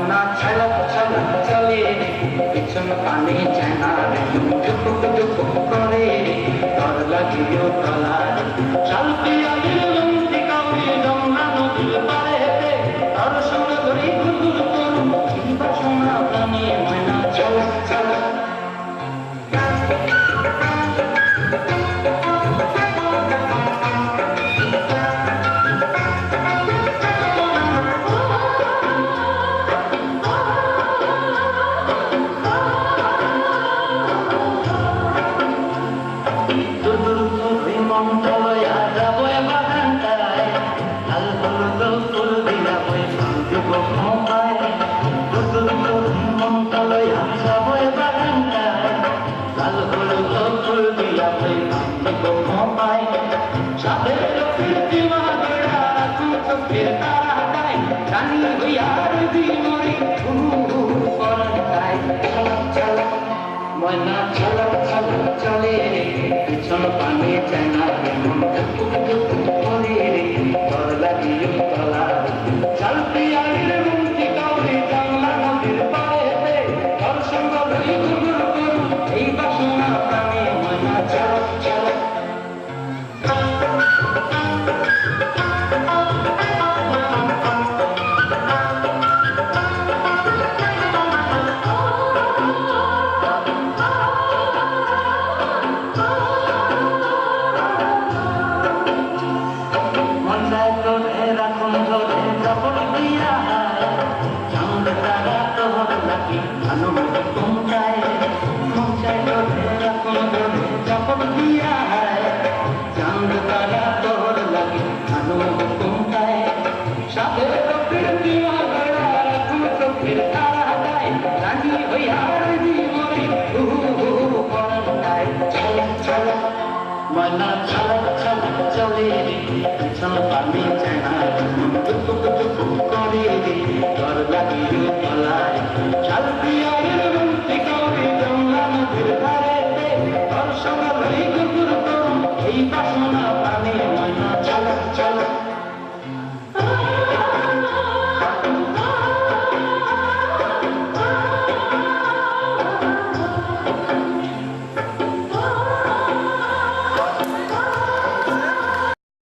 ময়না ছলক ছলক চলে পিছন পানে চেনা টুকুক টুকুক করে তর লাগিও তলায় শালপি আলির লুঙ্গি কাউরি যমুনা নদীর পারে হেঁটে তর সঙ্গে ধরি ঘুরঘুর করুন কিংবা সোনা প্রাণী ময়না ছলক ছলক ময়না ছলক ছলক চলে পিছন পানে চেনা টুকুক টুকুক করে তর লাগিও তলায় শালপি আলির লুঙ্গি কাউরি যমুনা নদীর পারে হেঁটে তর সঙ্গে ধরি ঘুরঘুর করুন এই বাসনা প্রাণী ময়না ছলক ছলক ময়না ছলক ছলক চলে পিছন পানে চেনা টুকুক টুকুক করে তর লাগিও তলায় শালপি